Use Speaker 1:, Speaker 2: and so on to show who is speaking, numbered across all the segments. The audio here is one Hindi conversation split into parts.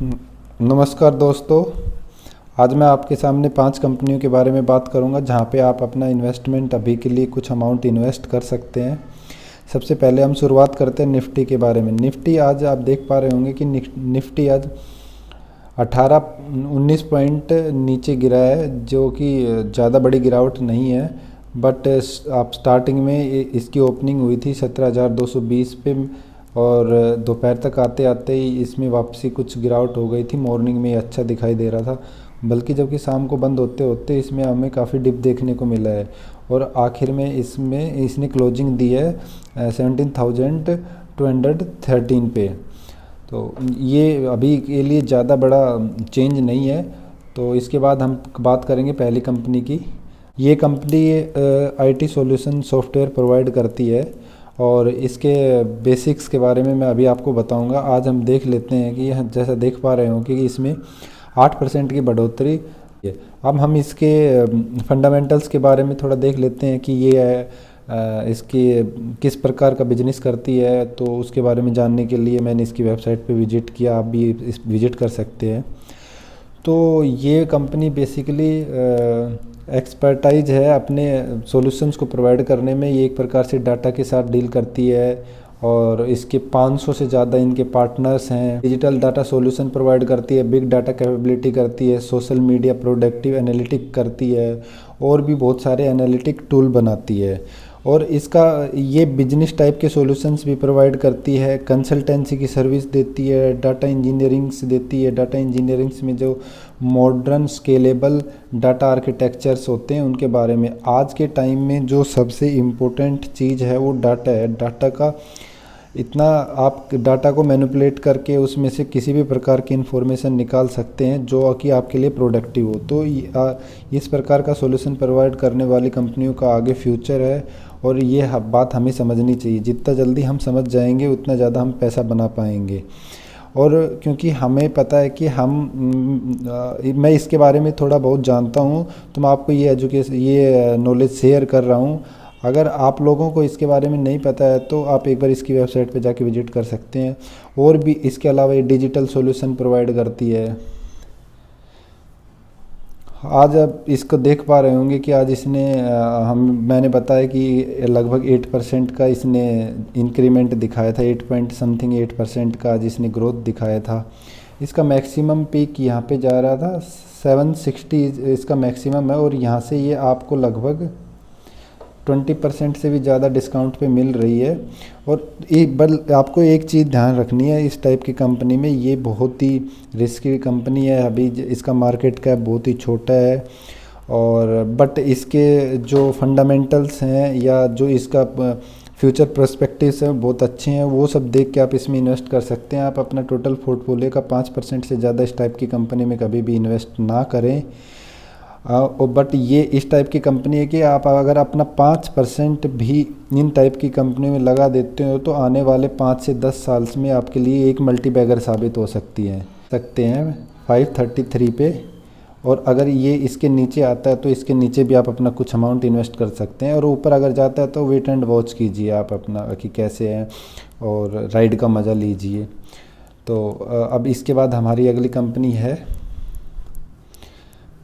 Speaker 1: नमस्कार दोस्तों। आज मैं आपके सामने 5 कंपनियों के बारे में बात करूंगा जहां पे आप अपना इन्वेस्टमेंट अभी के लिए कुछ अमाउंट इन्वेस्ट कर सकते हैं। सबसे पहले हम शुरुआत करते हैं निफ्टी के बारे में। निफ्टी आज आप देख पा रहे होंगे कि निफ्टी आज 18-19 पॉइंट नीचे गिरा है, जो कि ज़्यादा बड़ी गिरावट नहीं है। बट आप स्टार्टिंग में इसकी ओपनिंग हुई थी 17,220 पे और दोपहर तक आते आते ही इसमें वापसी कुछ गिरावट हो गई थी। मॉर्निंग में अच्छा दिखाई दे रहा था, बल्कि जबकि शाम को बंद होते होते इसमें हमें काफ़ी डिप देखने को मिला है और आखिर में इसने क्लोजिंग दी है 17,213 पे। तो ये अभी के लिए ज़्यादा बड़ा चेंज नहीं है। तो इसके बाद हम बात करेंगे पहली कंपनी की। ये company IT solution software provide करती है और इसके बेसिक्स के बारे में मैं अभी आपको बताऊंगा। आज हम देख लेते हैं कि जैसा देख पा रहे हो कि इसमें 8% की बढ़ोतरी है। अब हम इसके फंडामेंटल्स के बारे में थोड़ा देख लेते हैं कि ये इसकी किस प्रकार का बिजनेस करती है। तो उसके बारे में जानने के लिए मैंने इसकी वेबसाइट पे विजिट किया, आप भी विजिट कर सकते हैं। तो ये कंपनी बेसिकली एक्सपर्टाइज है अपने सॉल्यूशंस को प्रोवाइड करने में। ये एक प्रकार से डाटा के साथ डील करती है और इसके 500 से ज़्यादा इनके पार्टनर्स हैं। डिजिटल डाटा सॉल्यूशन प्रोवाइड करती है, बिग डाटा कैपेबिलिटी करती है, सोशल मीडिया प्रोडक्टिव एनालिटिक करती है और भी बहुत सारे एनालिटिक टूल बनाती है। और इसका ये बिजनेस टाइप के सॉल्यूशंस भी प्रोवाइड करती है, कंसल्टेंसी की सर्विस देती है, डाटा इंजीनियरिंग्स देती है। डाटा इंजीनियरिंग्स में जो मॉडर्न स्केलेबल डाटा आर्किटेक्चर्स होते हैं उनके बारे में। आज के टाइम में जो सबसे इम्पोर्टेंट चीज़ है वो डाटा है। डाटा का इतना आप डाटा को मैनिपुलेट करके उसमें से किसी भी प्रकार की इन्फॉर्मेशन निकाल सकते हैं जो कि आपके लिए प्रोडक्टिव हो। तो इस प्रकार का सॉल्यूशन प्रोवाइड करने वाली कंपनियों का आगे फ्यूचर है और ये बात हमें समझनी चाहिए। जितना जल्दी हम समझ जाएंगे उतना ज़्यादा हम पैसा बना पाएंगे। और क्योंकि हमें पता है कि मैं इसके बारे में थोड़ा बहुत जानता हूँ, तो मैं आपको ये नॉलेज शेयर कर रहा हूँ। अगर आप लोगों को इसके बारे में नहीं पता है तो आप एक बार इसकी वेबसाइट पे जाके विजिट कर सकते हैं। और भी इसके अलावा ये डिजिटल सॉल्यूशन प्रोवाइड करती है। आज आप इसको देख पा रहे होंगे कि आज मैंने बताया कि लगभग 8% का इसने इंक्रीमेंट दिखाया था। 8 पॉइंट समथिंग 8% का आज इसने ग्रोथ दिखाया था। इसका मैक्सिमम पीक यहाँ पे जा रहा था 760 इसका मैक्सिमम है और यहाँ से ये आपको लगभग 20% से भी ज़्यादा डिस्काउंट पे मिल रही है। और आपको एक चीज़ ध्यान रखनी है इस टाइप की कंपनी में, ये बहुत ही रिस्की कंपनी है। अभी इसका मार्केट कैप बहुत ही छोटा है और बट इसके जो फंडामेंटल्स हैं या जो इसका फ्यूचर पर्सपेक्टिव्स हैं बहुत अच्छे हैं। वो सब देख के आप इसमें इन्वेस्ट कर सकते हैं। आप अपना टोटल पोर्टफोलियो का 5% से ज़्यादा इस टाइप की कंपनी में कभी भी इन्वेस्ट ना करें। बट ये इस टाइप की कंपनी है कि आप अगर अपना 5% भी इन टाइप की कंपनी में लगा देते हो तो आने वाले 5 से 10 साल में आपके लिए एक मल्टीबैगर साबित हो सकते हैं 533 पे। और अगर ये इसके नीचे आता है तो इसके नीचे भी आप अपना कुछ अमाउंट इन्वेस्ट कर सकते हैं। और ऊपर अगर जाता है तो वेट एंड वॉच कीजिए आप अपना कि कैसे है और राइड का मज़ा लीजिए। तो अब इसके बाद हमारी अगली कंपनी है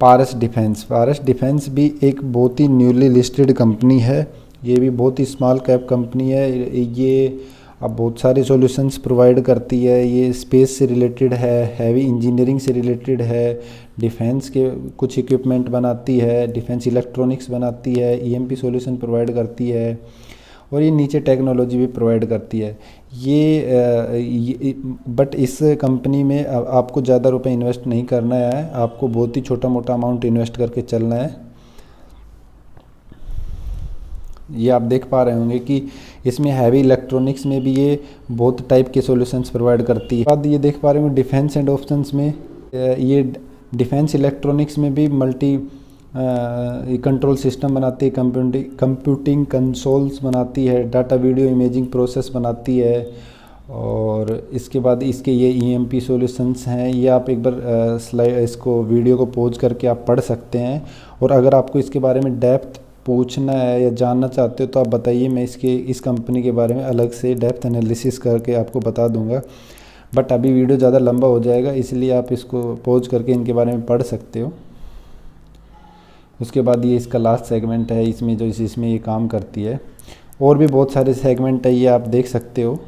Speaker 1: पारस डिफेंस। पारस डिफेंस भी एक बहुत ही न्यूली लिस्टेड कंपनी है। ये भी बहुत ही स्मॉल कैप कंपनी है। ये अब बहुत सारे सॉल्यूशंस प्रोवाइड करती है। ये स्पेस से रिलेटेड है, हैवी इंजीनियरिंग से रिलेटेड है, डिफेंस के कुछ इक्विपमेंट बनाती है, डिफेंस इलेक्ट्रॉनिक्स बनाती है, ईएमपी सॉल्यूशन प्रोवाइड करती है और ये नीचे टेक्नोलॉजी भी प्रोवाइड करती है। बट इस कंपनी में आपको ज़्यादा रुपए इन्वेस्ट नहीं करना है, आपको बहुत ही छोटा मोटा अमाउंट इन्वेस्ट करके चलना है। ये आप देख पा रहे होंगे कि इसमें हैवी इलेक्ट्रॉनिक्स में भी ये बहुत टाइप के सॉल्यूशंस प्रोवाइड करती है। बाद ये देख पा रहे होंगे डिफेंस एंड ऑप्शंस में ये डिफेंस इलेक्ट्रॉनिक्स में भी मल्टी कंट्रोल सिस्टम बनाती है, कंप्यूटिंग कंसोल्स बनाती है, डाटा वीडियो इमेजिंग प्रोसेस बनाती है। और इसके बाद इसके ये ईएमपी सॉल्यूशंस हैं। ये आप एक बार इसको वीडियो को पॉज करके आप पढ़ सकते हैं। और अगर आपको इसके बारे में डेप्थ पूछना है या जानना चाहते हो तो आप बताइए, मैं इस कंपनी के बारे में अलग से डेप्थ एनालिसिस करके आपको बता दूंगा। बट अभी वीडियो ज़्यादा लंबा हो जाएगा, इसलिए आप इसको पॉज करके इनके बारे में पढ़ सकते हो। उसके बाद ये इसका लास्ट सेगमेंट है, इसमें जो इसमें ये काम करती है। और भी बहुत सारे सेगमेंट है, ये आप देख सकते हो।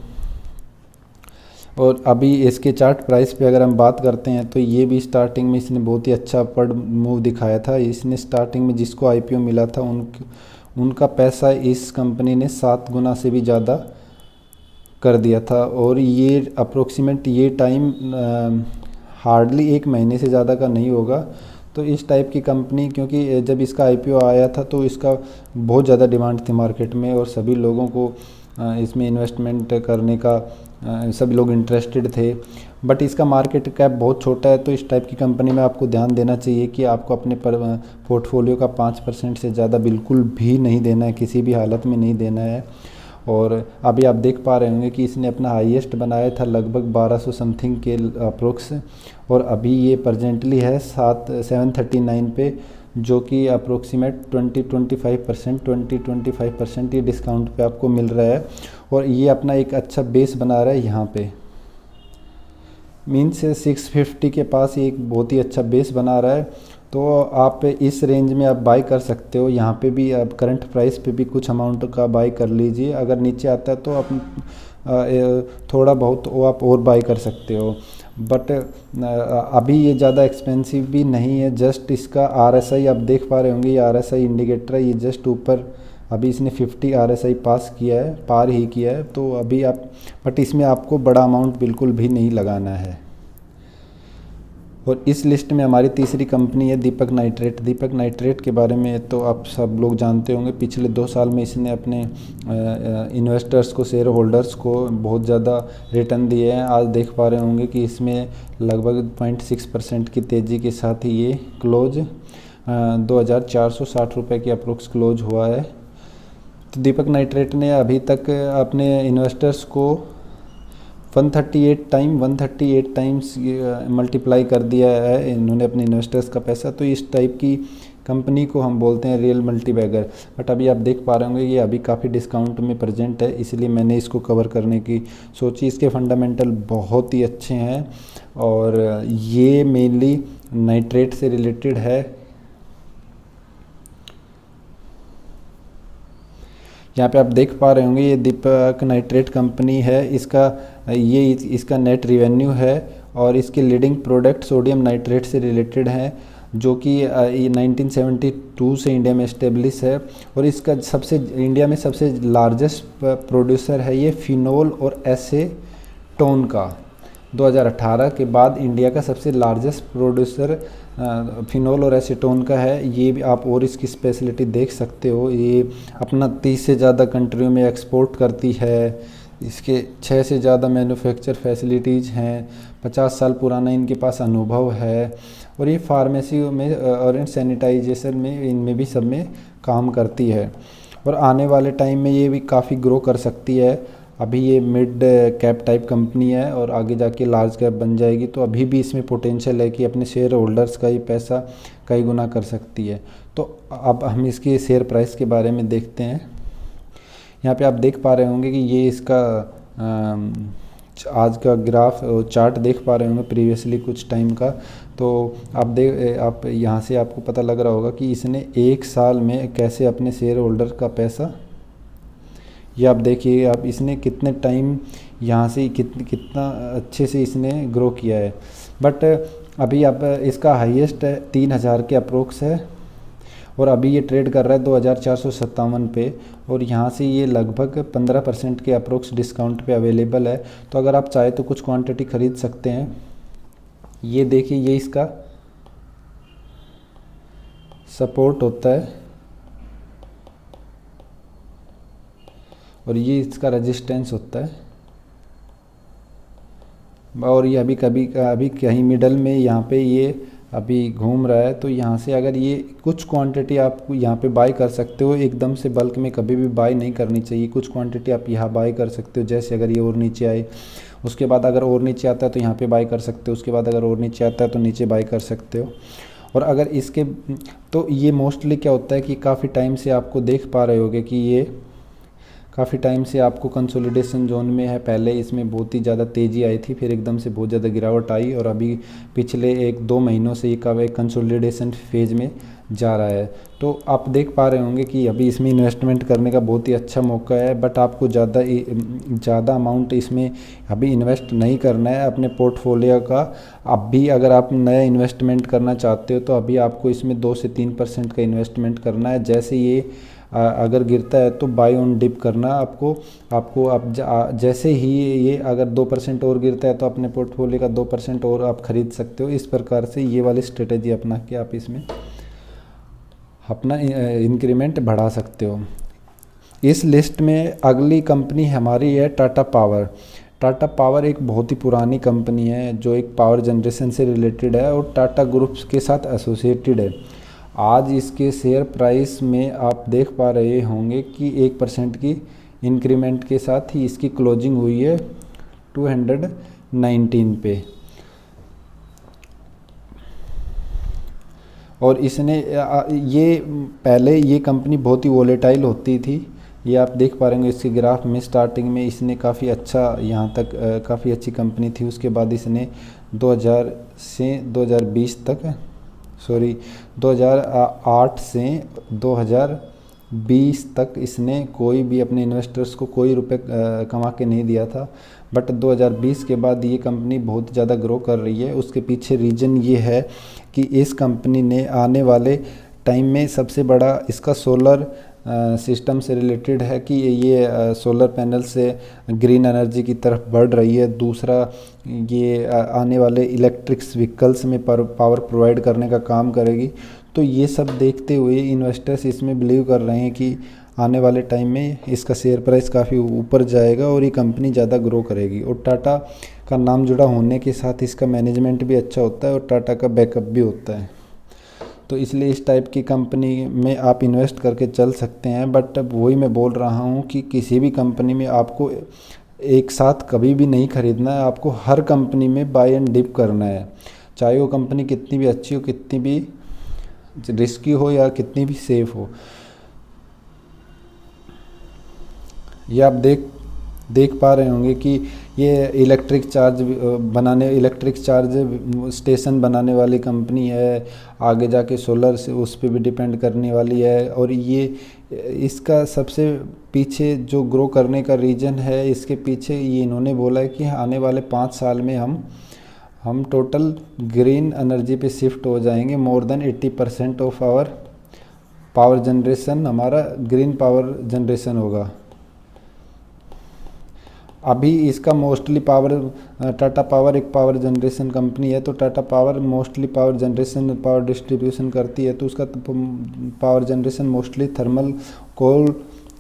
Speaker 1: और अभी इसके चार्ट प्राइस पे अगर हम बात करते हैं तो ये भी स्टार्टिंग में इसने बहुत ही अच्छा अपवर्ड मूव दिखाया था। इसने स्टार्टिंग में जिसको आईपीओ मिला था उनका पैसा इस कंपनी ने 7 गुना से भी ज़्यादा कर दिया था। और ये अप्रोक्सीमेट ये टाइम हार्डली 1 महीने से ज़्यादा का नहीं होगा। तो इस टाइप की कंपनी, क्योंकि जब इसका आईपीओ आया था तो इसका बहुत ज़्यादा डिमांड थी मार्केट में और सभी लोगों को इसमें इन्वेस्टमेंट करने का सभी लोग इंटरेस्टेड थे। बट इसका मार्केट कैप बहुत छोटा है, तो इस टाइप की कंपनी में आपको ध्यान देना चाहिए कि आपको अपने पोर्टफोलियो का 5% से ज़्यादा बिल्कुल भी नहीं देना है, किसी भी हालत में नहीं देना है। और अभी आप देख पा रहे होंगे कि इसने अपना हाईएस्ट बनाया था लगभग 1200 समथिंग के अप्रोक्स, और अभी ये प्रेजेंटली है 739 पे, जो कि अप्रोक्सीमेट 20-25% ये डिस्काउंट पे आपको मिल रहा है। और ये अपना एक अच्छा बेस बना रहा है यहाँ पे, मीन्स 650 के पास ये एक बहुत ही अच्छा बेस बना रहा है। तो आप इस रेंज में आप बाई कर सकते हो। यहाँ पे भी आप करंट प्राइस पे भी कुछ अमाउंट का बाई कर लीजिए। अगर नीचे आता है तो आप थोड़ा बहुत वो आप और बाई कर सकते हो। बट अभी ये ज़्यादा एक्सपेंसिव भी नहीं है। जस्ट इसका आरएसआई आप देख पा रहे होंगे, ये आरएसआई इंडिकेटर है, ये जस्ट ऊपर अभी इसने 50 आरएसआई पास किया है, पार ही किया है। तो अभी आप, बट इसमें आपको बड़ा अमाउंट बिल्कुल भी नहीं लगाना है। और इस लिस्ट में हमारी तीसरी कंपनी है दीपक नाइट्रेट। दीपक नाइट्रेट के बारे में तो आप सब लोग जानते होंगे। पिछले 2 साल में इसने अपने इन्वेस्टर्स को, शेयर होल्डर्स को बहुत ज़्यादा रिटर्न दिए हैं। आज देख पा रहे होंगे कि इसमें लगभग 0.6% की तेज़ी के साथ ही ये क्लोज 2460 रुपये की अप्रोक्स क्लोज हुआ है। तो दीपक नाइट्रेट ने अभी तक अपने इन्वेस्टर्स को 138 टाइम्स मल्टीप्लाई कर दिया है इन्होंने अपने इन्वेस्टर्स का पैसा। तो इस टाइप की कंपनी को हम बोलते हैं रियल मल्टीबैगर। बट अभी आप देख पा रहे होंगे ये अभी काफ़ी डिस्काउंट में प्रेजेंट है, इसलिए मैंने इसको कवर करने की सोची। इसके फंडामेंटल बहुत ही अच्छे हैं और ये मेनली नाइट्रेट से रिलेटेड है। यहाँ पे आप देख पा रहे होंगे ये दीपक नाइट्रेट कंपनी है। इसका नेट रिवेन्यू है और इसके लीडिंग प्रोडक्ट सोडियम नाइट्रेट से रिलेटेड हैं, जो कि 1972 से इंडिया में इस्टेब्लिश है। और इसका इंडिया में सबसे लार्जेस्ट प्रोड्यूसर है ये फिनोल और एसीटोन का। 2018 के बाद इंडिया का सबसे लार्जेस्ट प्रोड्यूसर फिनोल और एसीटोन का है। ये भी आप और इसकी स्पेशलिटी देख सकते हो। ये अपना 30 से ज़्यादा कंट्रियों में एक्सपोर्ट करती है। इसके 6 से ज़्यादा मैन्युफैक्चर फैसिलिटीज़ हैं। 50 साल पुराना इनके पास अनुभव है। और ये फार्मेसी में और सैनिटाइजेशन में, इनमें भी सब में काम करती है। और आने वाले टाइम में ये भी काफ़ी ग्रो कर सकती है। अभी ये मिड कैप टाइप कंपनी है और आगे जाके लार्ज कैप बन जाएगी। तो अभी भी इसमें पोटेंशियल है कि अपने शेयर होल्डर्स का ये पैसा कई गुना कर सकती है। तो अब हम इसके शेयर प्राइस के बारे में देखते हैं। यहाँ पे आप देख पा रहे होंगे कि ये इसका आज का ग्राफ चार्ट देख पा रहे होंगे प्रीवियसली कुछ टाइम का। तो आप यहाँ से आपको पता लग रहा होगा कि इसने 1 साल में कैसे अपने शेयर होल्डर का पैसा, ये आप देखिए आप इसने कितने टाइम यहाँ से कितना अच्छे से इसने ग्रो किया है। बट अभी आप इसका हाईएस्ट 3000 के अप्रोक्स है और अभी ये ट्रेड कर रहा है 2457 पे। और यहाँ से ये लगभग 15% के अप्रोक्स डिस्काउंट पे अवेलेबल है। तो अगर आप चाहे तो कुछ क्वांटिटी ख़रीद सकते हैं। ये देखिए ये इसका सपोर्ट होता है और ये इसका रेजिस्टेंस होता है। और ये अभी कहीं मिडल में यहाँ पे ये अभी घूम रहा है। तो यहाँ से अगर ये कुछ क्वांटिटी आप यहाँ पे बाय कर सकते हो। एकदम से बल्क में कभी भी बाय नहीं करनी चाहिए। कुछ क्वांटिटी आप यहाँ बाय कर सकते हो। जैसे अगर ये और नीचे आए, उसके बाद अगर और नीचे आता है तो यहाँ पे बाय कर सकते हो। उसके बाद अगर और नीचे आता है तो नीचे बाय कर सकते हो। और अगर इसके तो ये मोस्टली क्या होता है कि काफ़ी टाइम से आपको देख पा रहे होगे कि ये काफ़ी टाइम से आपको कंसोलिडेशन जोन में है। पहले इसमें बहुत ही ज़्यादा तेज़ी आई थी, फिर एकदम से बहुत ज़्यादा गिरावट आई और अभी पिछले 1-2 महीनों से ये कब एक कंसोलिडेशन फेज़ में जा रहा है। तो आप देख पा रहे होंगे कि अभी इसमें इन्वेस्टमेंट करने का बहुत ही अच्छा मौका है, बट आपको ज़्यादा अमाउंट इसमें अभी इन्वेस्ट नहीं करना है अपने पोर्टफोलियो का। अब भी अगर आप नया इन्वेस्टमेंट करना चाहते हो तो अभी आपको इसमें 2 से 3% का इन्वेस्टमेंट करना है। जैसे ये अगर गिरता है तो बाय ऑन डिप करना आपको आप जैसे ही ये अगर 2% और गिरता है तो अपने पोर्टफोलियो का 2% और आप ख़रीद सकते हो। इस प्रकार से ये वाली स्ट्रेटेजी अपना के आप इसमें अपना इंक्रीमेंट बढ़ा सकते हो। इस लिस्ट में अगली कंपनी हमारी है टाटा पावर। टाटा पावर एक बहुत ही पुरानी कंपनी है जो एक पावर जनरेशन से रिलेटेड है और टाटा ग्रुप्स के साथ एसोसिएटेड है। आज इसके शेयर प्राइस में आप देख पा रहे होंगे कि 1% की इंक्रीमेंट के साथ ही इसकी क्लोजिंग हुई है 219 पे। और इसने ये पहले ये कंपनी बहुत ही वोलेटाइल होती थी। ये आप देख पा रहे होंगे इसके ग्राफ में, स्टार्टिंग में इसने काफ़ी अच्छा यहाँ तक काफ़ी अच्छी कंपनी थी। उसके बाद इसने 2000 से 2020 तक 2008 से 2020 तक इसने कोई भी अपने इन्वेस्टर्स को कोई रुपए कमा के नहीं दिया था। बट 2020 के बाद ये कंपनी बहुत ज़्यादा ग्रो कर रही है। उसके पीछे रीज़न ये है कि इस कंपनी ने आने वाले टाइम में सबसे बड़ा इसका सोलर सिस्टम से रिलेटेड है कि ये सोलर पैनल से ग्रीन एनर्जी की तरफ बढ़ रही है। दूसरा ये आने वाले इलेक्ट्रिक्स व्हीकल्स में पावर प्रोवाइड करने का काम करेगी। तो ये सब देखते हुए इन्वेस्टर्स इसमें बिलीव कर रहे हैं कि आने वाले टाइम में इसका शेयर प्राइस काफ़ी ऊपर जाएगा और ये कंपनी ज़्यादा ग्रो करेगी। और टाटा का नाम जुड़ा होने के साथ इसका मैनेजमेंट भी अच्छा होता है और टाटा का बैकअप भी होता है। तो इसलिए इस टाइप की कंपनी में आप इन्वेस्ट करके चल सकते हैं। बट अब वही मैं बोल रहा हूँ कि किसी भी कंपनी में आपको एक साथ कभी भी नहीं खरीदना है। आपको हर कंपनी में बाय एंड डिप करना है, चाहे वो कंपनी कितनी भी अच्छी हो, कितनी भी रिस्की हो या कितनी भी सेफ हो। ये आप देख पा रहे होंगे कि ये इलेक्ट्रिक चार्ज स्टेशन बनाने वाली कंपनी है। आगे जाके सोलर से उस पर भी डिपेंड करने वाली है। और ये इसका सबसे पीछे जो ग्रो करने का रीज़न है, इसके पीछे ये इन्होंने बोला है कि आने वाले 5 साल में हम टोटल ग्रीन एनर्जी पे शिफ्ट हो जाएंगे। More than 80% of our power generation हमारा ग्रीन पावर जनरेशन होगा। अभी इसका मोस्टली टाटा पावर एक पावर जनरेशन कंपनी है, तो Tata power mostly power generation power distribution करती है। तो उसका power generation mostly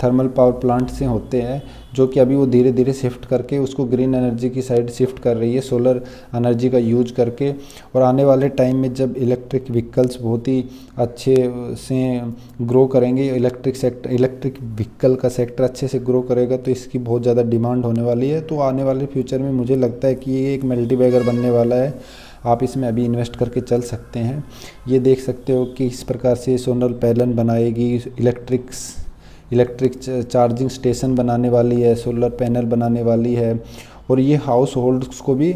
Speaker 1: thermal power plant से होते हैं, जो कि अभी वो धीरे धीरे शिफ्ट करके उसको ग्रीन एनर्जी की साइड शिफ्ट कर रही है, सोलर एनर्जी का यूज करके। और आने वाले टाइम में जब इलेक्ट्रिक व्हीकल्स बहुत ही अच्छे से ग्रो करेंगे, इलेक्ट्रिक व्हीकल का सेक्टर अच्छे से ग्रो करेगा, तो इसकी बहुत ज़्यादा डिमांड होने वाली है। तो आने वाले फ्यूचर में मुझे लगता है कि ये एक मल्टीबैगर बनने वाला है। आप इसमें अभी इन्वेस्ट करके चल सकते हैं। ये देख सकते हो कि इस प्रकार से सोलर पैनल बनाएगी, इलेक्ट्रिक चार्जिंग स्टेशन बनाने वाली है, सोलर पैनल बनाने वाली है, और ये हाउस होल्ड्स को भी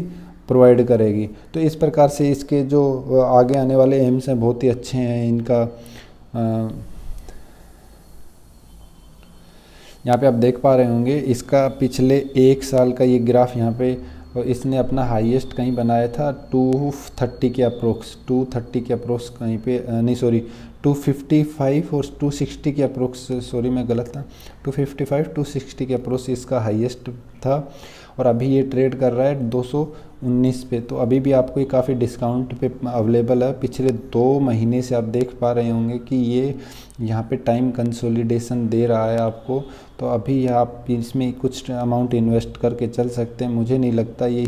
Speaker 1: प्रोवाइड करेगी। तो इस प्रकार से इसके जो आगे आने वाले एम्स हैं बहुत ही अच्छे हैं। इनका यहाँ पे आप देख पा रहे होंगे इसका पिछले 1 साल का ये ग्राफ यहाँ पे, इसने अपना हाईएस्ट कहीं बनाया था 230 के अप्रोक्स कहीं पे, नहीं सॉरी 255 और 260 के अप्रोक्स, सॉरी मैं गलत था, 255 260 के अप्रोक्स इसका हाईएस्ट था। और अभी ये ट्रेड कर रहा है 219 पे। तो अभी भी आपको ये काफ़ी डिस्काउंट पे अवेलेबल है। पिछले 2 महीने से आप देख पा रहे होंगे कि ये यहाँ पे टाइम कंसोलिडेशन दे रहा है आपको। तो अभी आप इसमें कुछ अमाउंट इन्वेस्ट करके चल सकते हैं। मुझे नहीं लगता ये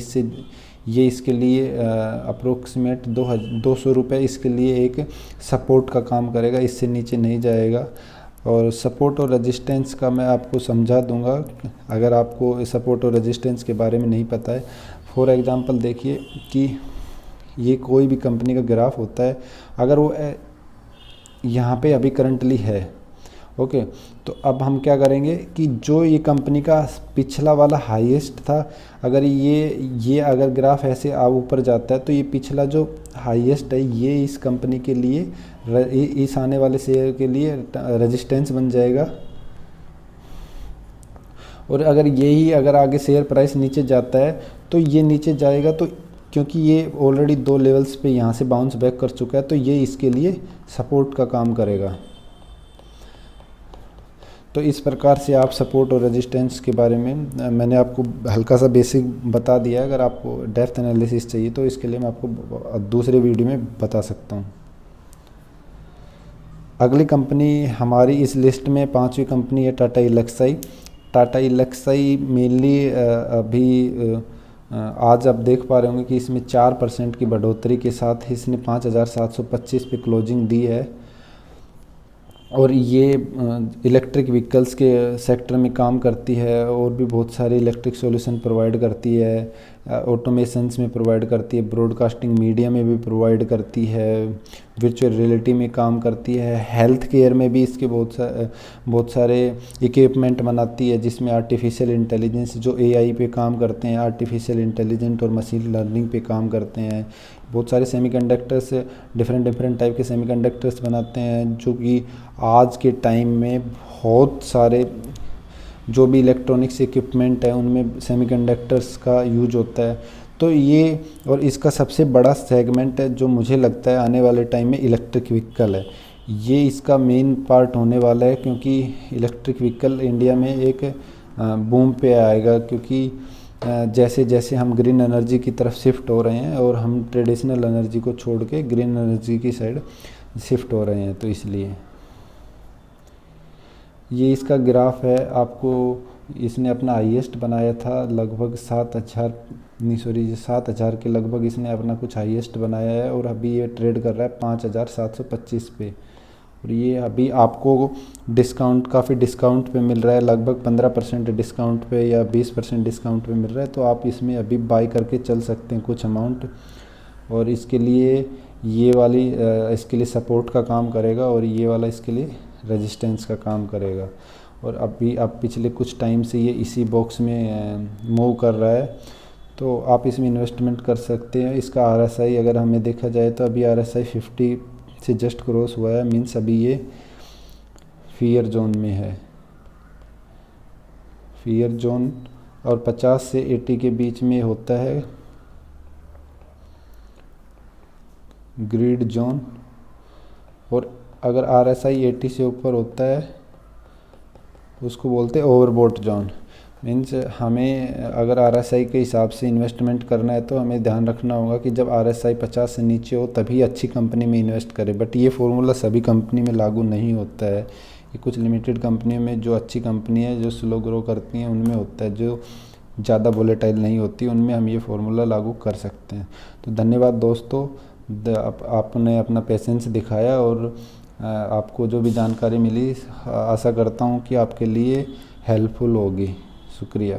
Speaker 1: इसके लिए अप्रोक्सीमेट 200 रुपये इसके लिए एक सपोर्ट का काम करेगा, इससे नीचे नहीं जाएगा। और सपोर्ट और रेजिस्टेंस का मैं आपको समझा दूंगा अगर आपको सपोर्ट और रेजिस्टेंस के बारे में नहीं पता है। फॉर एग्ज़ाम्पल देखिए कि ये कोई भी कंपनी का ग्राफ होता है, अगर वो यहाँ पे अभी करंटली है ओके। तो अब हम क्या करेंगे कि जो ये कंपनी का पिछला वाला हाईएस्ट था, अगर ये अगर ग्राफ ऐसे ऊपर जाता है तो ये पिछला जो हाईएस्ट है ये इस कंपनी के लिए इस आने वाले शेयर के लिए रेजिस्टेंस बन जाएगा। और अगर आगे शेयर प्राइस नीचे जाता है तो ये नीचे जाएगा, तो क्योंकि ये ऑलरेडी 2 लेवल्स पे यहाँ से बाउंस बैक कर चुका है तो ये इसके लिए सपोर्ट का काम करेगा। तो इस प्रकार से आप सपोर्ट और रेजिस्टेंस के बारे में मैंने आपको हल्का सा बेसिक बता दिया है। अगर आपको डेप्थ एनालिसिस चाहिए तो इसके लिए मैं आपको दूसरे वीडियो में बता सकता हूँ। अगली कंपनी हमारी इस लिस्ट में 5वीं कंपनी है टाटा एल्क्साई। टाटा एल्क्साई मेनली अभी आज आप देख पा रहे होंगे कि इसमें 4% की बढ़ोतरी के साथ इसने 5,725 पे क्लोजिंग दी है। और ये इलेक्ट्रिक व्हीकल्स के सेक्टर में काम करती है और भी बहुत सारे इलेक्ट्रिक सॉल्यूशन प्रोवाइड करती है, ऑटोमेशंस में प्रोवाइड करती है, ब्रॉडकास्टिंग मीडिया में भी प्रोवाइड करती है, वर्चुअल रियलिटी में काम करती है, हेल्थ केयर में भी इसके बहुत सारे इक्विपमेंट बनाती है जिसमें आर्टिफिशियल इंटेलिजेंस जो एआई पे काम करते हैं, आर्टिफिशियल इंटेलिजेंट और मशीन लर्निंग पे काम करते हैं। बहुत सारे सेमीकंडक्टर्स डिफरेंट टाइप के सेमीकंडक्टर्स बनाते हैं जो कि आज के टाइम में बहुत सारे जो भी इलेक्ट्रॉनिक्स इक्विपमेंट है उनमें सेमीकंडक्टर्स का यूज होता है। तो ये और इसका सबसे बड़ा सेगमेंट है जो मुझे लगता है आने वाले टाइम में इलेक्ट्रिक व्हीकल है। ये इसका मेन पार्ट होने वाला है क्योंकि इलेक्ट्रिक व्हीकल इंडिया में एक बूम पे आएगा, क्योंकि जैसे जैसे हम ग्रीन एनर्जी की तरफ शिफ्ट हो रहे हैं और हम ट्रेडिशनल एनर्जी को छोड़ के ग्रीन एनर्जी की साइड शिफ्ट हो रहे हैं, तो इसलिए ये इसका ग्राफ है। आपको इसने अपना हाईएस्ट बनाया था लगभग 7,000 के लगभग इसने अपना कुछ हाईएस्ट बनाया है और अभी ये ट्रेड कर रहा है 5,725 पे। और ये अभी आपको काफ़ी डिस्काउंट पे मिल रहा है, लगभग 15% डिस्काउंट पे या 20% डिस्काउंट पे मिल रहा है। तो आप इसमें अभी बाई करके चल सकते हैं कुछ अमाउंट, और इसके लिए ये वाली इसके लिए सपोर्ट का काम करेगा और ये वाला इसके लिए रेजिस्टेंस का काम करेगा। और अभी अब पिछले कुछ टाइम से ये इसी बॉक्स में मूव कर रहा है, तो आप इसमें इन्वेस्टमेंट कर सकते हैं। इसका RSI अगर हमें देखा जाए तो अभी RSI 50 से जस्ट क्रॉस हुआ है, मीन्स अभी ये फियर जोन में है। फियर जोन और 50 से 80 के बीच में होता है ग्रीड जोन, और अगर RSI 80 से ऊपर होता है उसको बोलते हैं ओवरबॉट जोन। मीन्स हमें अगर RSI के हिसाब से इन्वेस्टमेंट करना है तो हमें ध्यान रखना होगा कि जब RSI 50 से नीचे हो तभी अच्छी कंपनी में इन्वेस्ट करें। बट ये फॉर्मूला सभी कंपनी में लागू नहीं होता है, ये कुछ लिमिटेड कंपनियों में जो अच्छी कंपनी है जो स्लो ग्रो करती हैं उनमें होता है, जो ज़्यादा वोलेटाइल नहीं होती उनमें हम ये फॉर्मूला लागू कर सकते हैं। तो धन्यवाद दोस्तों, आपने अपना पेशेंस दिखाया और आपको जो भी जानकारी मिली आशा करता हूँ कि आपके लिए हेल्पफुल होगी। शुक्रिया।